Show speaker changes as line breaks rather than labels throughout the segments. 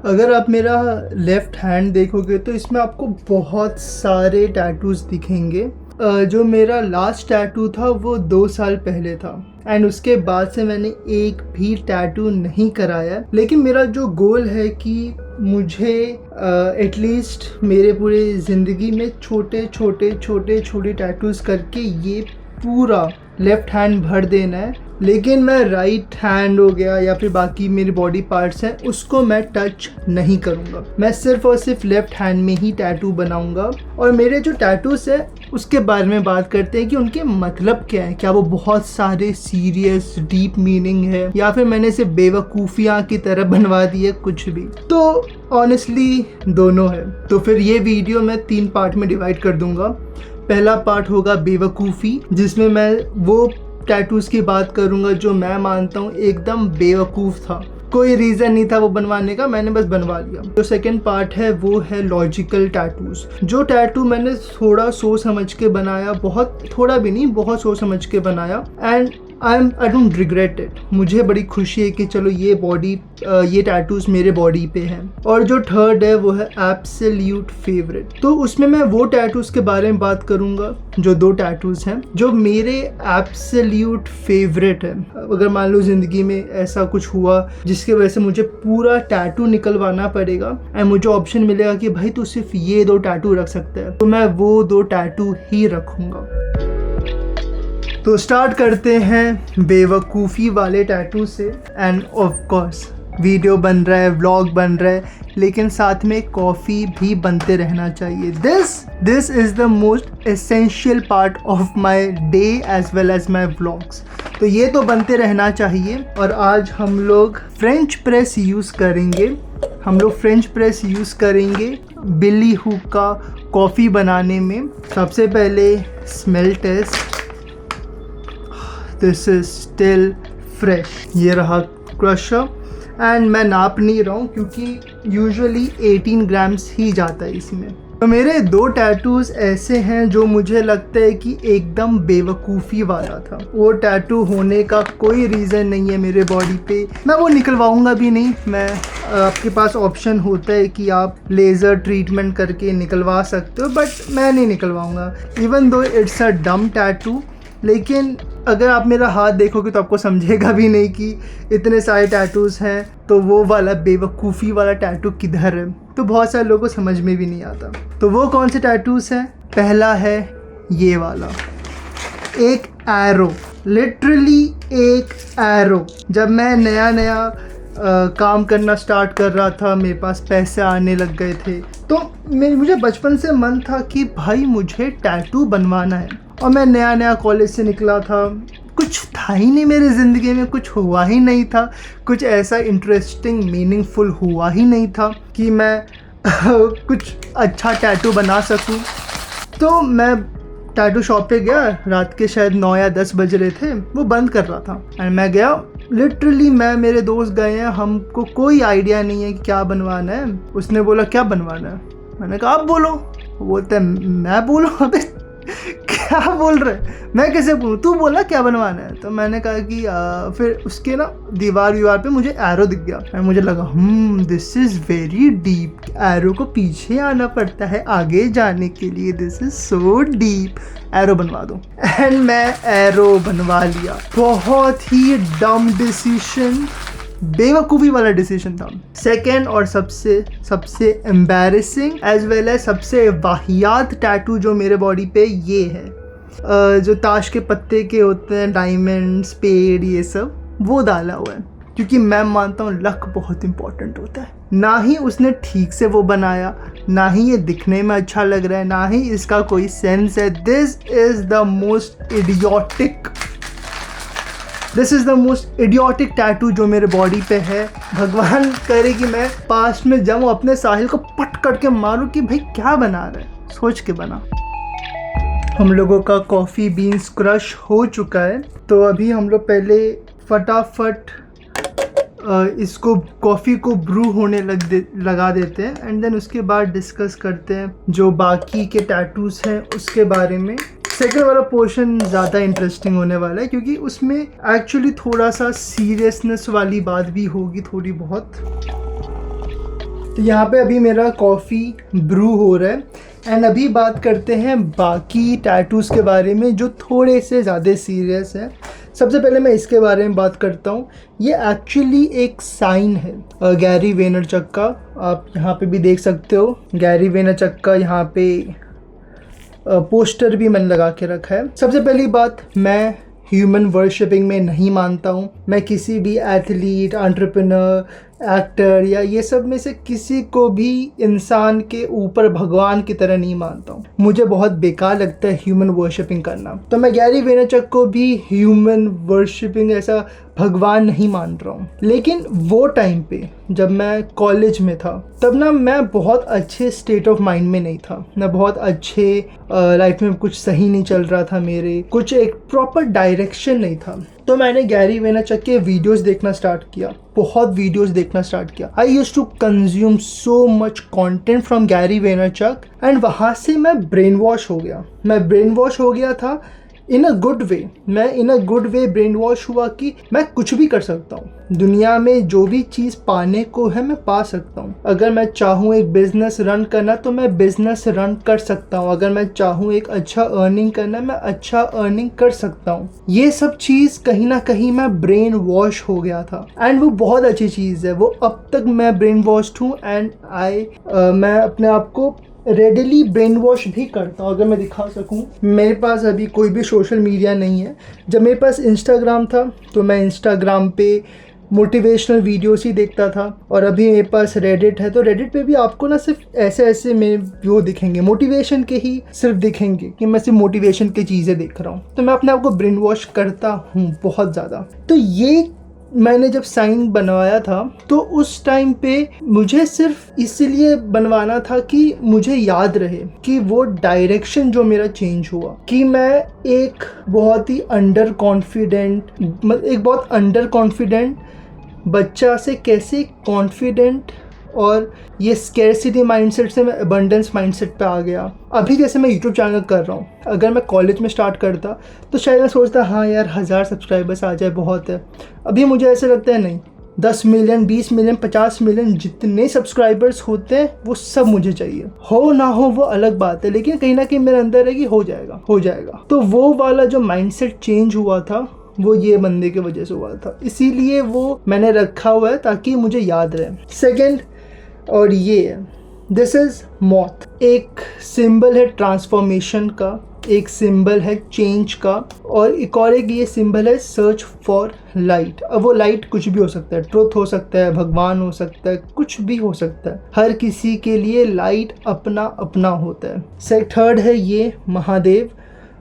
अगर आप मेरा लेफ्ट हैंड देखोगे तो इसमें आपको बहुत सारे टैटूज दिखेंगे। जो मेरा लास्ट टैटू था वो 2 साल पहले था एंड उसके बाद से मैंने एक भी टैटू नहीं कराया। लेकिन मेरा जो गोल है कि मुझे एटलीस्ट मेरे पूरे ज़िंदगी में छोटे छोटे टैटूज़ करके ये पूरा लेफ़्ट हैंड भर देना है। लेकिन मैं राइट हैंड हो गया या फिर बाकी मेरे बॉडी पार्ट्स हैं उसको मैं टच नहीं करूँगा। मैं सिर्फ और सिर्फ लेफ़्ट हैंड में ही टैटू बनाऊँगा। और मेरे जो टैटूज़ हैं उसके बारे में बात करते हैं कि उनके मतलब क्या है। क्या वो बहुत सारे सीरियस डीप मीनिंग है या फिर मैंने इसे बेवकूफ़ियाँ की तरह बनवा दी है, कुछ भी। तो ऑनेस्टली दोनों है। तो फिर ये वीडियो मैं 3 पार्ट में डिवाइड कर दूँगा। पहला पार्ट होगा बेवकूफ़ी, जिसमें मैं वो टैटूज़ की बात करूँगा जो मैं मानता हूँ एकदम बेवकूफ़ था, कोई रीज़न नहीं था वो बनवाने का, मैंने बस बनवा लिया। जो सेकंड पार्ट है वो है लॉजिकल टैटूज़। जो टैटू मैंने थोड़ा सोच समझ के बनाया, बहुत थोड़ा भी नहीं, बहुत सोच समझ के बनाया and I don't regret it. मुझे बड़ी खुशी है कि चलो ये टैटूज़ मेरे बॉडी पे हैं। और जो थर्ड है वो है एब्सोल्यूट फेवरेट। तो उसमें मैं वो टैटूज़ के बारे में बात करूँगा जो 2 टैटूज़ हैं जो मेरे एब्सोल्यूट फेवरेट है। अगर मान लो ज़िंदगी में ऐसा कुछ हुआ जिसकी वजह से मुझे पूरा टैटू निकलवाना पड़ेगा एंड मुझे ऑप्शन मिलेगा कि भाई तू सिर्फ ये 2 टैटू रख सकता है, तो मैं वो 2 टैटू ही रखूँगा। तो स्टार्ट करते हैं बेवकूफ़ी वाले टैटू से। एंड ऑफ कोर्स वीडियो बन रहा है, व्लॉग बन रहा है, लेकिन साथ में कॉफ़ी भी बनते रहना चाहिए। This is the most essential part of my day as well as my vlogs. तो ये तो बनते रहना चाहिए। और आज हम लोग फ्रेंच प्रेस यूज़ करेंगे बिली हुक का कॉफ़ी बनाने में। सबसे पहले smell taste. This is still fresh. ये रहा क्रशर एंड मैं नाप नहीं रहा हूँ क्योंकि यूजुअली 18 ग्राम्स ही जाता है इसमें। तो मेरे 2 टैटूज़ ऐसे हैं जो मुझे लगता है कि एकदम बेवकूफ़ी वाला था। वो टैटू होने का कोई रीज़न नहीं है मेरे बॉडी पे, मैं वो निकलवाऊँगा भी नहीं। आपके पास ऑप्शन होता है कि आप लेज़र ट्रीटमेंट करके निकलवा सकते हो, बट मैं नहीं निकलवाऊँगा। इवन दो इट्स अ डम टैटू, लेकिन अगर आप मेरा हाथ देखोगे तो आपको समझेगा भी नहीं कि इतने सारे टैटूज़ हैं, तो वो वाला बेवकूफ़ी वाला टैटू किधर है। तो बहुत सारे लोगों को समझ में भी नहीं आता। तो वो कौन से टैटूज़ हैं? पहला है ये वाला, एक एरो, लिटरली एक एरो। जब मैं नया काम करना स्टार्ट कर रहा था, मेरे पास पैसे आने लग गए थे, तो मुझे बचपन से मन था कि भाई मुझे टैटू बनवाना है। और मैं नया कॉलेज से निकला था, कुछ था ही नहीं मेरी ज़िंदगी में, कुछ हुआ ही नहीं था, कुछ ऐसा इंटरेस्टिंग मीनिंगफुल हुआ ही नहीं था कि मैं कुछ अच्छा टैटू बना सकूं। तो मैं टैटू शॉप पे गया, रात के शायद 9 या 10 बज रहे थे, वो बंद कर रहा था एंड मैं गया। लिटरली मेरे दोस्त गए हैं, हमको कोई आइडिया नहीं है कि क्या बनवाना है। उसने बोला क्या बनवाना है? मैंने कहा आप बोलो। वो बोलते हैं मैं बोलूँ? अबे क्या बोल रहे, मैं कैसे बोलूँ, तू बोला क्या बनवाना है। तो मैंने कहा कि फिर उसके ना दीवार पे मुझे एरो दिख गया और मुझे लगा this is very deep. Arrow को पीछे आना पड़ता है आगे जाने के लिए, this is so deep, arrow बनवा दो। एंड मैं एरो बनवा लिया। बहुत ही डम डिसीजन, बेवकूफ़ी वाला डिसीजन था। सेकेंड और सबसे एम्बैरेसिंग एज वेल एज सबसे वाहियात टैटू जो मेरे बॉडी पे ये है, जो ताश के पत्ते के होते हैं, डायमंड, स्पेड, ये सब वो डाला हुआ है। क्योंकि मैं मानता हूँ लक बहुत इंपॉर्टेंट होता है। ना ही उसने ठीक से वो बनाया, ना ही ये दिखने में अच्छा लग रहा है, ना ही इसका कोई सेंस है। This is the most idiotic tattoo जो मेरे बॉडी पे है। भगवान करे कि मैं पास में जाऊँ, अपने साहिल को पट करके मारूँ कि भाई क्या बना रहा है, सोच के बना। हम लोगों का कॉफ़ी बीन्स क्रश हो चुका है, तो अभी हम लोग पहले फटाफट इसको कॉफ़ी को ब्रू होने लगा देते हैं एंड देन उसके बाद डिस्कस करते हैं जो बाकी के टैटूज़ हैं उसके बारे में। सेकंड वाला पोर्शन ज़्यादा इंटरेस्टिंग होने वाला है क्योंकि उसमें एक्चुअली थोड़ा सा सीरियसनेस वाली बात भी होगी थोड़ी बहुत। तो यहाँ पे अभी मेरा कॉफ़ी ब्रू हो रहा है। एंड अभी बात करते हैं बाकी टैटूज़ के बारे में जो थोड़े से ज़्यादा सीरियस है। सबसे पहले मैं इसके बारे में बात करता हूँ। ये एक्चुअली एक साइन है गैरी वेनरचक का। आप यहाँ पे भी देख सकते हो गैरी वेनरचक का यहाँ पे पोस्टर भी मैंने लगा के रखा है। सबसे पहली बात, मैं ह्यूमन वर्शिपिंग में नहीं मानता हूँ। मैं किसी भी एथलीट, एंटरप्रेन्योर, एक्टर या ये सब में से किसी को भी इंसान के ऊपर भगवान की तरह नहीं मानता हूँ। मुझे बहुत बेकार लगता है ह्यूमन वर्शिपिंग करना। तो मैं गैरी वेनरचक को भी ह्यूमन वर्शिपिंग ऐसा भगवान नहीं मान रहा हूँ। लेकिन वो टाइम पे जब मैं कॉलेज में था तब ना मैं बहुत अच्छे स्टेट ऑफ माइंड में नहीं था। मैं बहुत अच्छे लाइफ में कुछ सही नहीं चल रहा था, मेरे कुछ एक प्रॉपर डायरेक्शन नहीं था। तो मैंने गैरी वेनरचक के वीडियोस देखना स्टार्ट किया, बहुत वीडियोस देखना स्टार्ट किया। I used to consume so much content from Gary Vaynerchuk and वहाँ से मैं ब्रेन वॉश हो गया। मैं ब्रेन वॉश हो गया था इन अ गुड वे। मैं in a good way brainwash हुआ कि मैं कुछ भी कर सकता हूँ। दुनिया में जो भी चीज़ पाने को है मैं पा सकता हूँ। अगर मैं चाहूँ एक बिजनेस रन करना तो मैं बिजनेस रन कर सकता हूँ। अगर मैं चाहूँ एक अच्छा अर्निंग करना मैं अच्छा अर्निंग कर सकता हूँ। ये सब चीज़ कहीं ना कहीं मैं ब्रेन वॉश हो गया था एंड वो बहुत अच्छी चीज़ है। वो अब तक मैं ब्रेन वॉश्ड हूँ एंड मैं अपने आप को रेडिली ब्रेन वॉश भी करता हूँ। अगर मैं दिखा सकूँ, मेरे पास अभी कोई भी सोशल मीडिया नहीं है। जब मेरे पास इंस्टाग्राम था तो मैं इंस्टाग्राम पे मोटिवेशनल वीडियोस ही देखता था। और अभी मेरे पास रेडिट है तो रेडिट पे भी आपको ना सिर्फ ऐसे ऐसे मेरे वो दिखेंगे, मोटिवेशन के ही सिर्फ दिखेंगे कि मैं सिर्फ मोटिवेशन की चीज़ें देख रहा हूँ। तो मैं अपने आप को ब्रेन वॉश करता हूँ बहुत ज़्यादा। तो ये मैंने जब साइन बनवाया था तो उस टाइम पे मुझे सिर्फ इसलिए बनवाना था कि मुझे याद रहे कि वो डायरेक्शन जो मेरा चेंज हुआ, कि मैं एक बहुत ही अंडर कॉन्फिडेंट बच्चा से कैसे कॉन्फिडेंट और ये स्कैरसिटी माइंडसेट से मैं अबंडेंस माइंडसेट पे आ गया। अभी जैसे मैं यूट्यूब चैनल कर रहा हूँ, अगर मैं कॉलेज में स्टार्ट करता तो शायद मैं सोचता हाँ यार 1000 सब्सक्राइबर्स आ जाए बहुत है। अभी मुझे ऐसे लगता है नहीं, 10 मिलियन, 20 मिलियन, 50 मिलियन जितने सब्सक्राइबर्स होते हैं वो सब मुझे चाहिए। हो ना हो वो अलग बात है, लेकिन कहीं ना कहीं मेरे अंदर है कि हो जाएगा। तो वो वाला जो माइंडसेट चेंज हुआ था वो ये बंदे की वजह से हुआ था, इसीलिए वो मैंने रखा हुआ है ताकि मुझे याद रहे। सेकंड, और ये है, दिस इज मौत। एक सिंबल है ट्रांसफॉर्मेशन का, एक सिंबल है चेंज का, और एक ये सिंबल है सर्च फॉर लाइट। अब वो लाइट कुछ भी हो सकता है, ट्रुथ हो सकता है, भगवान हो सकता है, कुछ भी हो सकता है। हर किसी के लिए लाइट अपना अपना होता है। थर्ड है ये महादेव,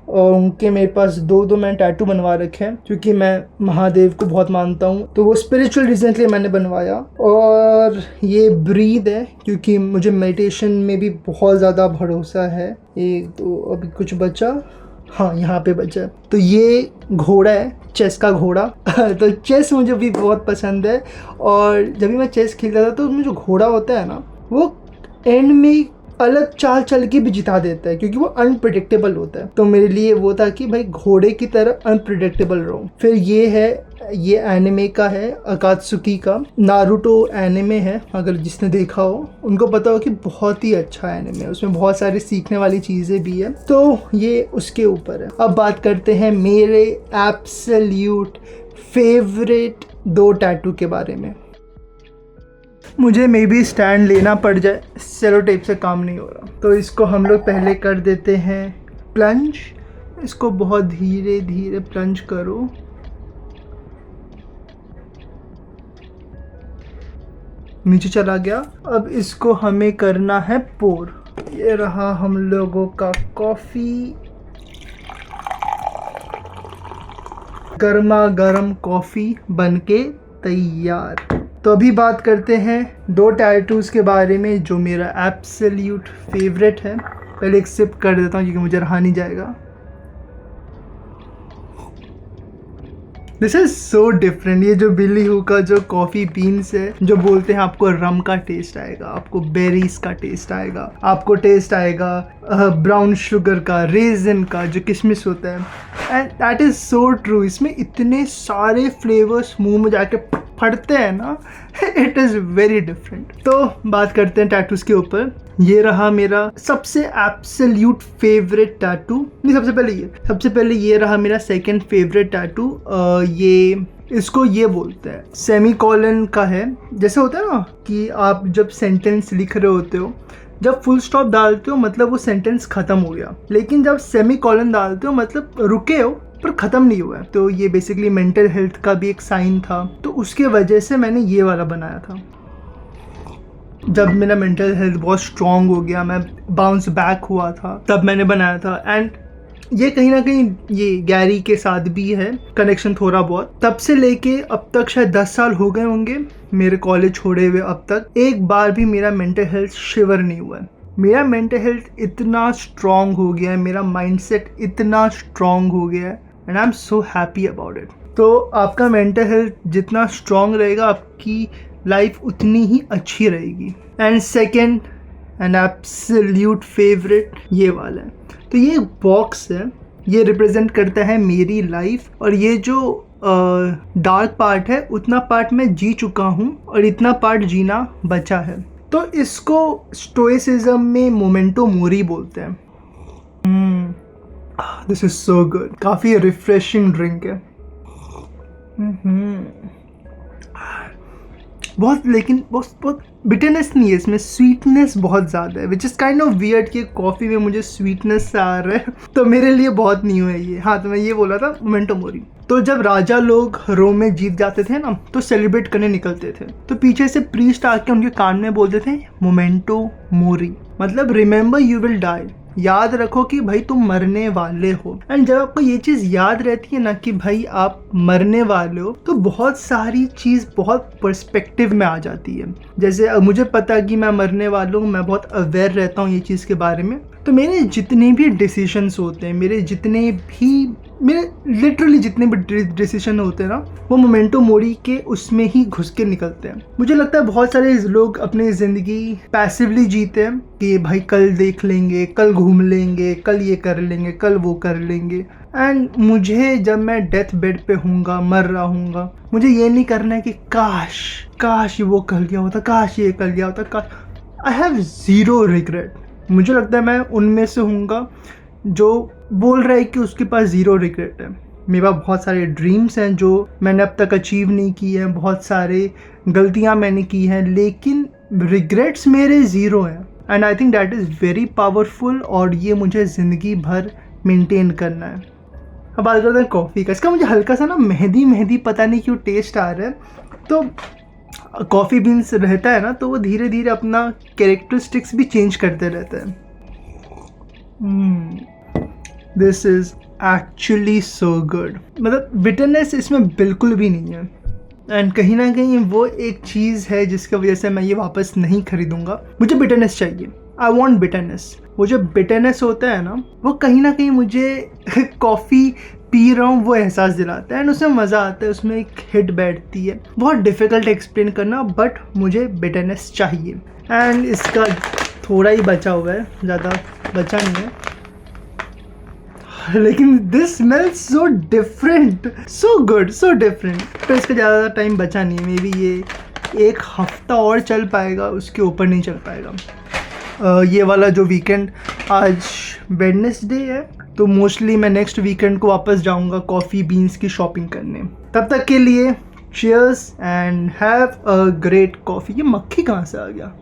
और उनके मेरे पास दो मैंने टैटू बनवा रखे हैं क्योंकि मैं महादेव को बहुत मानता हूँ। तो वो स्पिरिचुअल रीज़न के लिए मैंने बनवाया। और ये ब्रीद है क्योंकि मुझे मेडिटेशन में भी बहुत ज़्यादा भरोसा है। एक दो अभी कुछ बचा, हाँ यहाँ पे बचा। तो ये घोड़ा है, चेस का घोड़ा तो चेस मुझे भी बहुत पसंद है। और जब भी मैं चेस खेलता था तो उसमें जो घोड़ा होता है ना, वो एंड में अलग चाल चल के भी जिता देता है क्योंकि वो अनप्रिडिक्टेबल होता है। तो मेरे लिए वो था कि भाई घोड़े की तरह अनप्रिडिक्टेबल रहो। फिर ये है, ये एनिमे का है, अकात्सुकी का। नारुतो एनिमे है, अगर जिसने देखा हो उनको पता हो कि बहुत ही अच्छा एनिमे है, उसमें बहुत सारी सीखने वाली चीज़ें भी है। तो ये उसके ऊपर है। अब बात करते हैं मेरे एब्सोल्यूट फेवरेट 2 टैटू के बारे में। मुझे मे बी स्टैंड लेना पड़ जाए, सेलो टेप से काम नहीं हो रहा। तो इसको हम लोग पहले कर देते हैं प्लंज। इसको बहुत धीरे धीरे प्लंज करो। नीचे चला गया। अब इसको हमें करना है पोर। ये रहा हम लोगों का कॉफ़ी, गर्मा गर्म कॉफ़ी बनके तैयार। तो अभी बात करते हैं 2 टैटूज़ के बारे में जो मेरा एब्सोल्यूट फेवरेट है। पहले एक सिप कर देता हूँ क्योंकि मुझे रहा नहीं जाएगा। This is so different. ये जो बिली हू का जो कॉफ़ी बीन्स है, जो बोलते हैं आपको रम का टेस्ट आएगा, आपको बेरीज का टेस्ट आएगा, आपको टेस्ट आएगा ब्राउन शुगर का, रेजिन का, जो किशमिश होता है। And that is so true. इसमें इतने सारे फ्लेवर्स मुंह में जाके फटते हैं ना, इट इज़ वेरी डिफरेंट। तो बात करते हैं टैटूज़ के ऊपर। ये रहा मेरा सबसे एब्सोल्यूट फेवरेट टैटू, नहीं सबसे पहले ये रहा मेरा सेकंड फेवरेट टैटू। ये इसको ये बोलते हैं सेमीकोलन का है। जैसे होता है ना कि आप जब सेंटेंस लिख रहे होते हो, जब फुल स्टॉप डालते हो मतलब वो सेंटेंस ख़त्म हो गया, लेकिन जब सेमीकोलन डालते हो मतलब रुके हो पर ख़त्म नहीं हुआ है। तो ये बेसिकली मेंटल हेल्थ का भी एक साइन था, तो उसके वजह से मैंने ये वाला बनाया था। जब मेरा मेंटल हेल्थ बहुत स्ट्रॉन्ग हो गया, मैं बाउंस बैक हुआ था, तब मैंने बनाया था। एंड ये कहीं ना कहीं ये गैरी के साथ भी है कनेक्शन थोड़ा बहुत। तब से लेके अब तक शायद 10 साल हो गए होंगे मेरे कॉलेज छोड़े हुए, अब तक एक बार भी मेरा मेंटल हेल्थ शिवर नहीं हुआ है। मेरा मेंटल हेल्थ इतना स्ट्रॉन्ग हो गया है, मेरा माइंडसेट इतना स्ट्रॉन्ग हो गया है, and I am so happy about it. तो आपका मेंटल हेल्थ जितना स्ट्रॉन्ग रहेगा, आपकी लाइफ उतनी ही अच्छी रहेगी। And second and absolute favourite ये वाला है। तो ये एक बॉक्स है, ये रिप्रेजेंट करता है मेरी लाइफ, और ये जो डार्क पार्ट है उतना पार्ट मैं जी चुका हूँ और इतना पार्ट जीना बचा है। तो इसको स्टोइसिज्म में मोमेंटो मोरी बोलते हैं। दिस इज सो गुड, काफ़ी रिफ्रेशिंग ड्रिंक है। बहुत लेकिन बहुत बिटरनेस नहीं है इसमें, स्वीटनेस बहुत ज़्यादा है, which is kind of weird कि कॉफ़ी में मुझे स्वीटनेस आ रहा है, तो मेरे लिए बहुत न्यू है ये। हाँ, तो मैं ये बोला था मोमेंटो मोरी। तो जब राजा लोग रोम में जीत जाते थे ना, तो सेलिब्रेट करने निकलते थे, तो पीछे से प्रीस्ट आके उनके कान में बोलते थे मोमेंटो मोरी, मतलब रिमेंबर यू विल डाई, याद रखो कि भाई तुम मरने वाले हो। एंड जब आपको ये चीज़ याद रहती है ना कि भाई आप मरने वाले हो, तो बहुत सारी चीज़ बहुत पर्सपेक्टिव में आ जाती है। जैसे मुझे पता कि मैं मरने वाला हूँ, मैं बहुत अवेयर रहता हूँ ये चीज़ के बारे में, तो मेरे जितने भी डिसीजंस होते हैं, मेरे लिटरली जितने भी डिसीजन होते हैं ना, वो मोमेंटो मोरी के उसमें ही घुस के निकलते हैं। मुझे लगता है बहुत सारे लोग अपनी ज़िंदगी पैसिवली जीते हैं कि भाई कल देख लेंगे, कल घूम लेंगे, कल ये कर लेंगे, कल वो कर लेंगे। एंड मुझे जब मैं डेथ बेड पे हूँगा, मर रहा हूँगा, मुझे ये नहीं करना है कि काश वो कर लिया होता, काश ये कर लिया होता, काश। I have zero regret. मुझे लगता है मैं उनमें से हूँगा जो बोल रहा है कि उसके पास ज़ीरो रिग्रेट है। मेरे पास बहुत सारे ड्रीम्स हैं जो मैंने अब तक अचीव नहीं किए हैं, बहुत सारे गलतियां मैंने की हैं, लेकिन रिग्रेट्स मेरे ज़ीरो हैं। And I think that is very powerful, और ये मुझे ज़िंदगी भर मेंटेन करना है। अब बात करते हैं कॉफ़ी का। इसका मुझे हल्का सा ना मेहंदी पता नहीं क्यों टेस्ट आ रहा है। तो कॉफ़ी बीन्स रहता है ना, तो वो धीरे धीरे अपना कैरेक्टरिस्टिक्स भी चेंज करते रहते हैं। This is actually so good, मतलब बिटरनेस इसमें बिल्कुल भी नहीं है। एंड कहीं ना कहीं वो एक चीज़ है जिसकी वजह से मैं ये वापस नहीं खरीदूंगा। मुझे बिटरनेस चाहिए, आई वॉन्ट बिटरनेस। वो जो बिटरनेस होता है ना, वो कहीं ना कहीं मुझे कॉफ़ी पी रहा हूँ वो एहसास दिलाता है, एंड उसमें मज़ा आता है, उसमें एक हिट बैठती है। बहुत डिफ़िकल्ट एक्सप्लेन करना, बट मुझे बिटरनेस चाहिए। एंड इसका थोड़ा ही बचा हुआ है, ज़्यादा बचा नहीं है, लेकिन this smells so different, so good, so different. तो इसका ज़्यादा टाइम बचा नहीं है, मे बी ये एक हफ्ता और चल पाएगा, उसके ऊपर नहीं चल पाएगा। ये वाला जो वीकेंड, आज वेडनेसडे है, तो मोस्टली मैं नेक्स्ट वीकेंड को वापस जाऊंगा कॉफ़ी बीन्स की शॉपिंग करने। तब तक के लिए cheers and have a great coffee. ये मक्खी कहाँ से आ गया?